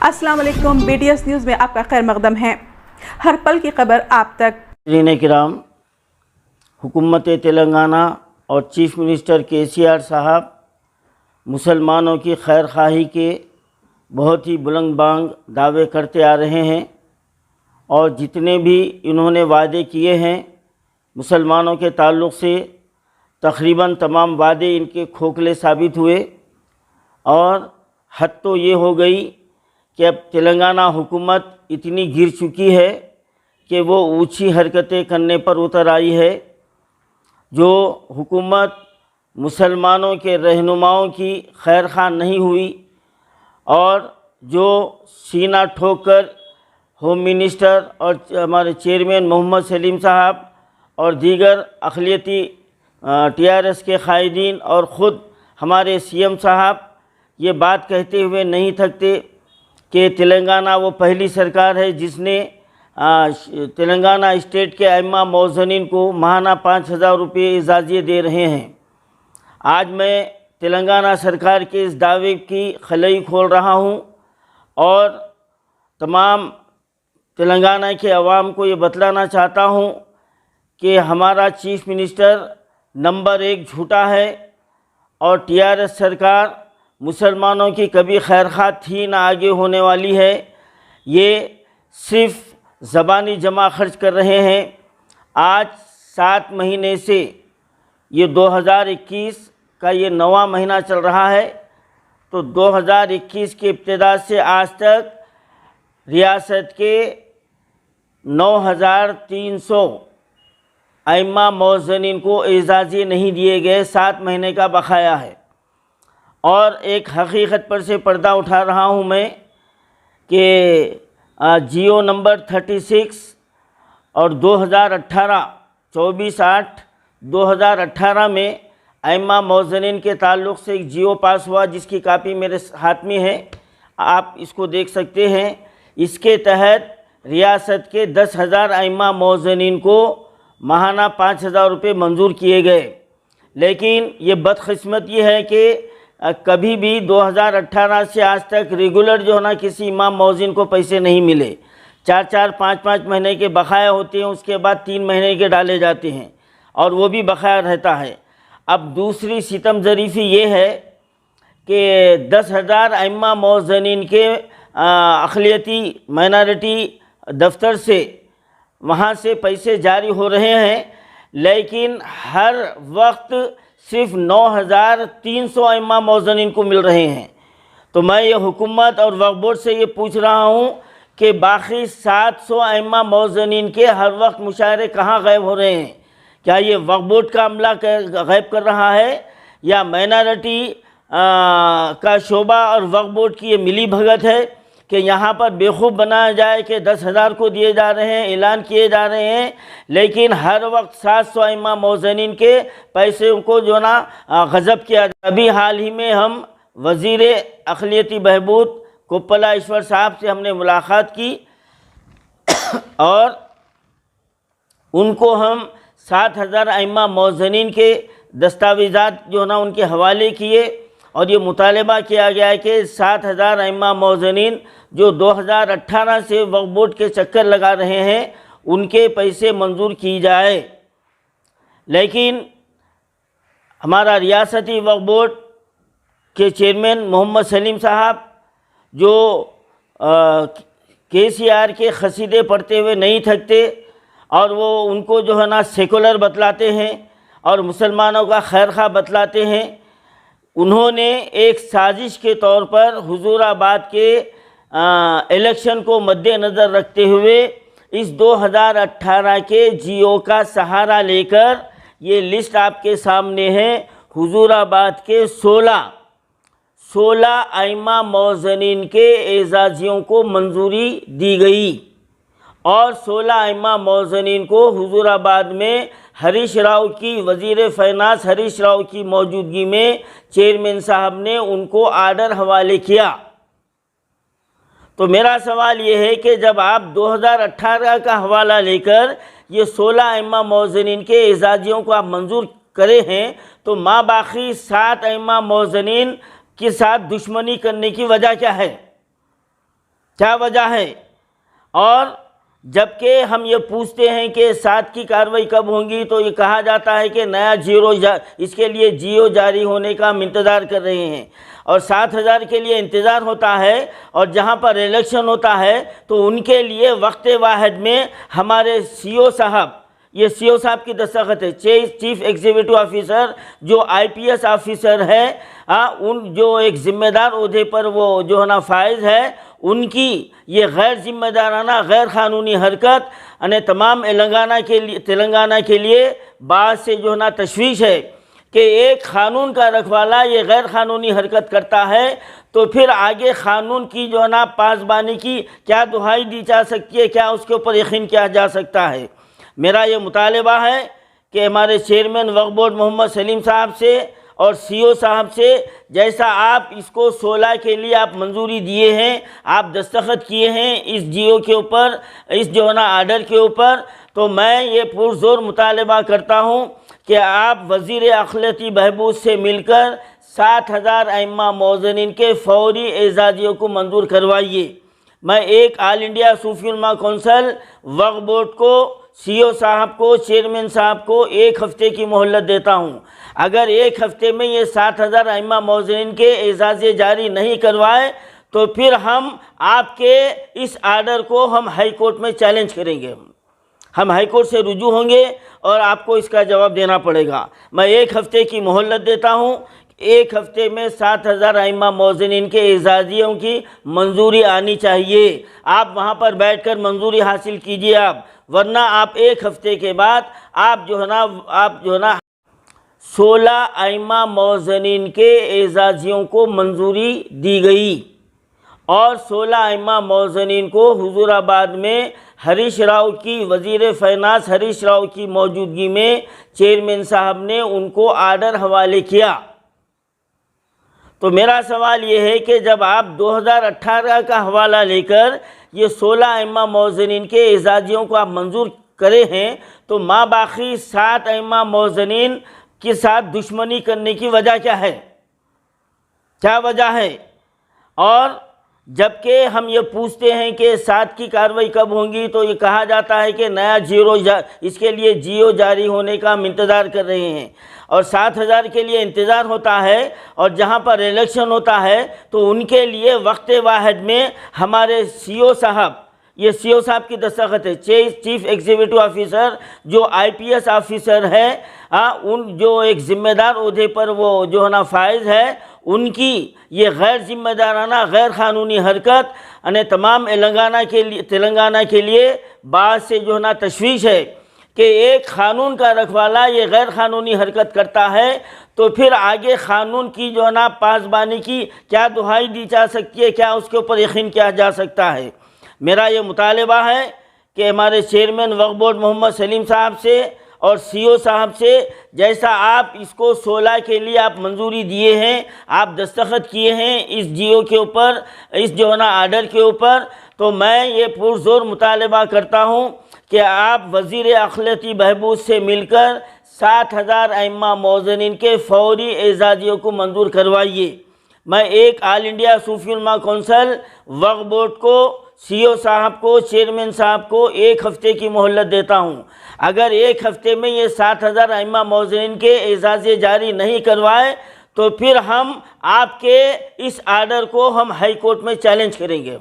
السلام علیکم، BTS news میں آپ کا خیر مقدم ہے۔ ہر پل کی خبر آپ تک۔ ناظرین کرام، حکومت تلنگانہ اور چیف منسٹر KCR صاحب مسلمانوں کی خیر خواہی کے بہت ہی بلند بانگ دعوے کرتے آ رہے ہیں، اور جتنے بھی انہوں نے وعدے کیے ہیں مسلمانوں کے تعلق سے، تقریباً تمام وعدے ان کے کھوکھلے ثابت ہوئے، اور حد تو یہ ہو گئی کہ اب تلنگانہ حکومت اتنی گر چکی ہے کہ وہ اونچی حرکتیں کرنے پر اتر آئی ہے۔ جو حکومت مسلمانوں کے رہنماؤں کی خیر خواہ نہیں ہوئی، اور جو سینہ ٹھوک کر ہوم منسٹر اور ہمارے چیئرمین محمد سلیم صاحب اور دیگر اقلیتی TRS کے قائدین اور خود ہمارے CM صاحب یہ بات کہتے ہوئے نہیں تھکتے کہ تلنگانہ وہ پہلی سرکار ہے جس نے تلنگانہ اسٹیٹ کے ائمہ موذنین کو ماہانہ 5,000 روپے اعزازیے دے رہے ہیں۔ آج میں تلنگانہ سرکار کے اس دعوے کی خلائی کھول رہا ہوں، اور تمام تلنگانہ کے عوام کو یہ بتلانا چاہتا ہوں کہ ہمارا چیف منسٹر نمبر 1 جھوٹا ہے، اور TRS سرکار مسلمانوں کی کبھی خیر خواہ تھی نہ آگے ہونے والی ہے۔ یہ صرف زبانی جمع خرچ کر رہے ہیں۔ آج 7 مہینے سے، یہ 2021 کا یہ 9واں مہینہ چل رہا ہے، تو 2021 کی ابتدا سے آج تک ریاست کے 9,300 ائمہ موذنین کو اعزازیے نہیں دیے گئے۔ 7 مہینے کا بقایا ہے، اور ایک حقیقت پر سے پردہ اٹھا رہا ہوں میں کہ جیو نمبر 36 اور 2018 24/8/2018 میں ائمہ موذنین کے تعلق سے ایک جیو پاس ہوا، جس کی کاپی میرے ہاتھ میں ہے، آپ اس کو دیکھ سکتے ہیں۔ اس کے تحت ریاست کے 10,000 ائمہ موذنین کو ماہانہ 5,000 روپے منظور کیے گئے، لیکن یہ بدقسمت یہ ہے کہ کبھی بھی 2018 سے آج تک ریگولر جو ہے نا کسی امام موذن کو پیسے نہیں ملے۔ 4 5 مہینے کے بقایا ہوتے ہیں، اس کے بعد 3 مہینے کے ڈالے جاتے ہیں، اور وہ بھی بقایا رہتا ہے۔ اب دوسری ستم ظریفی یہ ہے کہ 10,000 ائمہ موذنین کے اقلیتی مائنارٹی دفتر سے وہاں سے پیسے جاری ہو رہے ہیں، لیکن ہر وقت صرف 9,300 ائمہ موذنین کو مل رہے ہیں۔ تو میں یہ حکومت اور وقف بورڈ سے یہ پوچھ رہا ہوں کہ باقی 700 ائمہ موذنین کے ہر وقت مشاہرے کہاں غائب ہو رہے ہیں؟ کیا یہ وقف بورڈ کا عملہ غائب کر رہا ہے، یا مائنارٹی کا شعبہ اور وقف بورڈ کی یہ ملی بھگت ہے کہ یہاں پر بیخوب بنایا جائے کہ 10,000 کو دیے جا رہے ہیں، اعلان کیے جا رہے ہیں، لیکن ہر وقت 700 ائمہ موذنین کے پیسے کو جو نا غضب کیا جائے۔ ابھی حال ہی میں ہم وزیر اقلیتی بہبود کوپلا ایشور صاحب سے ہم نے ملاقات کی، اور ان کو ہم 7,000 ائمہ موذنین کے دستاویزات جو نا ان کے حوالے کیے، اور یہ مطالبہ کیا گیا ہے کہ 7,000 ائمہ موذنین جو 2018 سے وقف بورڈ کے چکر لگا رہے ہیں، ان کے پیسے منظور کی جائے۔ لیکن ہمارا ریاستی وقف بورڈ کے چیئرمین محمد سلیم صاحب جو KCR کے قصیدے پڑھتے ہوئے نہیں تھکتے، اور وہ ان کو جو ہے نا سیکولر بتلاتے ہیں اور مسلمانوں کا خیر خواہ بتلاتے ہیں، انہوں نے ایک سازش کے طور پر حضور آباد کے الیکشن کو مد نظر رکھتے ہوئے اس 2018 کے جیو کا سہارا لے کر، یہ لسٹ آپ کے سامنے ہے، حضور آباد کے 16 ائمہ موذنین کے اعزازیوں کو منظوری دی گئی، اور 16 ائمہ موذنین کو حضور آباد میں ہریش راؤ کی، وزیر فائنانس ہریش راؤ کی موجودگی میں چیئرمین صاحب نے ان کو آرڈر حوالے کیا۔ تو میرا سوال یہ ہے کہ جب آپ 2018 کا حوالہ لے کر یہ 16 ائمہ موذنین کے اعزازیوں کو آپ منظور کرے ہیں، تو ماں باقی 7 ائمہ موذنین کے ساتھ دشمنی کرنے کی وجہ کیا ہے؟ کیا وجہ ہے؟ اور جبکہ ہم یہ پوچھتے ہیں کہ 7 کی کارروائی کب ہوں گی تو یہ کہا جاتا ہے کہ نیا اس کے لیے جیو جاری ہونے کا ہم انتظار کر رہے ہیں، اور 7,000 کے لیے انتظار ہوتا ہے، اور جہاں پر الیکشن ہوتا ہے تو ان کے لیے وقت واحد میں ہمارے سی او صاحب، یہ سی او صاحب کی دستخط ہے، چیف ایگزیکٹو آفیسر جو IPS آفیسر ہے، ان جو ایک ذمہ دار عہدے پر وہ جو ہے نا فائز ہے، ان کی یہ غیر ذمہ دارانہ غیر قانونی حرکت تمام تلنگانہ کے لیے بعض سے جو ہے نا تشویش ہے کہ ایک قانون کا رکھوالا یہ غیر قانونی حرکت کرتا ہے تو پھر آگے قانون کی جو ہے نا پاسبانی کی کیا دہائی دی جا سکتی ہے، کیا اس کے اوپر یقین کیا جا سکتا ہے۔ میرا یہ مطالبہ ہے کہ ہمارے چیئرمین وقف بورڈ محمد سلیم صاحب سے اور سی او صاحب سے، جیسا آپ اس کو 16 کے لیے آپ منظوری دیے ہیں، آپ دستخط کیے ہیں اس جیو کے اوپر، اس جو ہے نا آرڈر کے اوپر، تو میں یہ پرزور مطالبہ کرتا ہوں کہ آپ وزیر اقلیتی بہبود سے مل کر 7,000 ائمہ موذنین کے فوری اعزازیوں کو منظور کروائیے۔ میں ایک آل انڈیا صوفی علماء کونسل وقف بورڈ کو، سی او صاحب کو، چیئرمین صاحب کو 1 ہفتے کی مہلت دیتا ہوں۔ اگر 1 ہفتے میں یہ 7,000 ائمہ موذنین کے اعزازیے جاری نہیں کروائے تو پھر ہم آپ کے اس آرڈر کو ہم ہائی کورٹ میں چیلنج کریں گے، ہم ہائی کورٹ سے رجوع ہوں گے اور آپ کو اس کا جواب دینا پڑے گا۔ میں 1 ہفتے کی مہلت دیتا ہوں، 1 ہفتے میں 7,000 ائمہ موذنین کے اعزازیوں کی منظوری آنی چاہیے۔ آپ وہاں پر بیٹھ کر منظوری حاصل کیجئے آپ، ورنہ آپ 1 ہفتے کے بعد آپ جو ہے نا 16 ائمہ موذنین کے اعزازیوں کو منظوری دی گئی، اور 16 ائمہ موذنین کو حضور آباد میں ہریش راؤ کی، وزیر فائنانس ہریش راؤ کی موجودگی میں چیئرمین صاحب نے ان کو آرڈر حوالے کیا۔ تو میرا سوال یہ ہے کہ جب آپ 2018 کا حوالہ لے کر یہ 16 ائمہ موذنین کے اعزازیوں کو آپ منظور کرے ہیں تو ماں باقی 7 ائمہ موذنین کے ساتھ دشمنی کرنے کی وجہ کیا ہے؟ کیا وجہ ہے؟ اور جبکہ ہم یہ پوچھتے ہیں کہ 7 کی کارروائی کب ہوں گی تو یہ کہا جاتا ہے کہ نیا اس کے لیے جیو جاری ہونے کا ہم انتظار کر رہے ہیں، اور 7,000 کے لیے انتظار ہوتا ہے، اور جہاں پر الیکشن ہوتا ہے تو ان کے لیے وقت واحد میں ہمارے سی او صاحب، یہ سی او صاحب کی دستخط ہے، چیف ایگزیکٹو آفیسر جو IPS آفیسر ہے، ان جو ایک ذمہ دار عہدے پر وہ جو ہے نا فائز ہے، ان کی یہ غیر ذمہ دارانہ غیر قانونی حرکت تمام تلنگانہ کے لیے بعض سے جو ہے نا تشویش ہے کہ ایک قانون کا رکھوالا یہ غیر قانونی حرکت کرتا ہے تو پھر آگے قانون کی جو ہے نا پاسبانی کی کیا دہائی دی جا سکتی ہے، کیا اس کے اوپر یقین کیا جا سکتا ہے۔ میرا یہ مطالبہ ہے کہ ہمارے چیئرمین وقف بورڈ محمد سلیم صاحب سے اور سی او صاحب سے، جیسا آپ اس کو 16 کے لیے آپ منظوری دیے ہیں، آپ دستخط کیے ہیں اس جیو کے اوپر، اس جو ہے نا آرڈر کے اوپر، تو میں یہ پرزور مطالبہ کرتا ہوں کہ آپ وزیر اقلیتی بہبود سے مل کر 7,000 ائمہ موذنین کے فوری اعزازیوں کو منظور کروائیے۔ میں ایک آل انڈیا صوفی علماء کونسل وقف بورڈ کو، سی او صاحب کو، چیئرمین صاحب کو 1 ہفتے کی مہلت دیتا ہوں۔ اگر 1 ہفتے میں یہ 7,000 ائمہ موذنین کے اعزازیے جاری نہیں کروائے تو پھر ہم آپ کے اس آرڈر کو ہم ہائی کورٹ میں چیلنج کریں گے،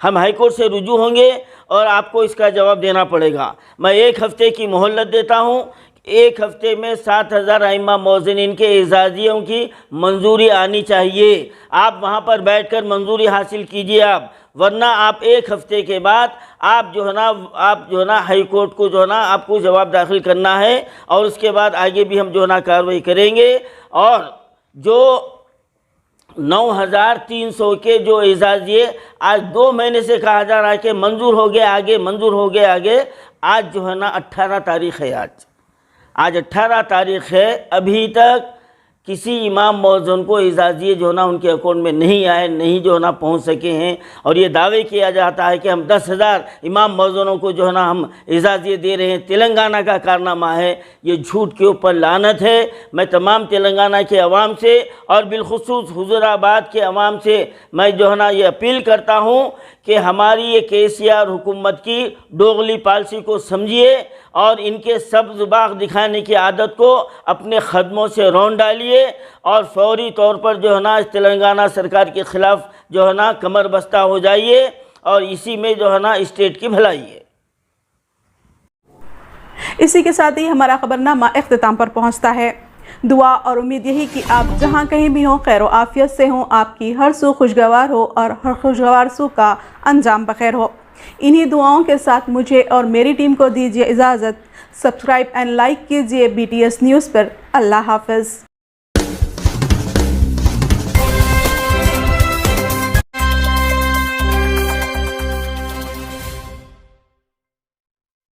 ہم ہائی کورٹ سے رجوع ہوں گے اور آپ کو اس کا جواب دینا پڑے گا۔ میں 1 ہفتے کی مہلت دیتا ہوں، 1 ہفتے میں 7,000 ائمہ موذنین کے اعزازیوں کی منظوری آنی چاہیے۔ آپ وہاں پر بیٹھ کر منظوری حاصل کیجئے آپ، ورنہ آپ 1 ہفتے کے بعد آپ جو ہے نا ہائی کورٹ کو جو ہے نا آپ کو جواب داخل کرنا ہے، اور اس کے بعد آگے بھی ہم جو ہے نا کارروائی کریں گے۔ اور جو 9,300 کے جو اعزازیے آج 2 مہینے سے کہا جا رہا ہے کہ منظور ہو گئے آگے، منظور ہو گئے آگے، آج جو ہے نا 18 تاریخ ہے، آج 18 تاریخ ہے، ابھی تک کسی امام موذن کو اعزازیے جو ہے نا ان کے اکاؤنٹ میں نہیں آئے، نہیں جو ہے نا پہنچ سکے ہیں، اور یہ دعوے کیا جاتا ہے کہ ہم 10,000 امام موذنوں کو جو ہے نا ہم اعزازیے دے رہے ہیں، تلنگانہ کا کارنامہ ہے۔ یہ جھوٹ کے اوپر لعنت ہے۔ میں تمام تلنگانہ کے عوام سے اور بالخصوص حضور آباد کے عوام سے میں جو ہے نا یہ اپیل کرتا ہوں کہ ہماری یہ KCR حکومت کی دوغلی پالیسی کو سمجھیے اور ان کے سبز باغ دکھانے کی عادت کو اپنے قدموں سے رون ڈالیے اور فوری طور پر جو ہے نا تلنگانہ سرکار کے خلاف جو ہے نا کمر بستہ ہو جائیے اور اسی میں جو ہے نا اسٹیٹ کی بھلائی ہے۔ اسی کے ساتھ ہی ہمارا خبرنامہ اختتام پر پہنچتا ہے۔ دعا اور امید یہی کہ آپ جہاں کہیں بھی ہوں خیر و عافیت سے ہوں، آپ کی ہر سو خوشگوار ہو اور ہر خوشگوار سو کا انجام بخیر ہو۔ انہی دعاؤں کے ساتھ مجھے اور میری ٹیم کو دیجیے اجازت۔ سبسکرائب اینڈ لائک کیجیے BTS نیوز پر۔ اللہ حافظ۔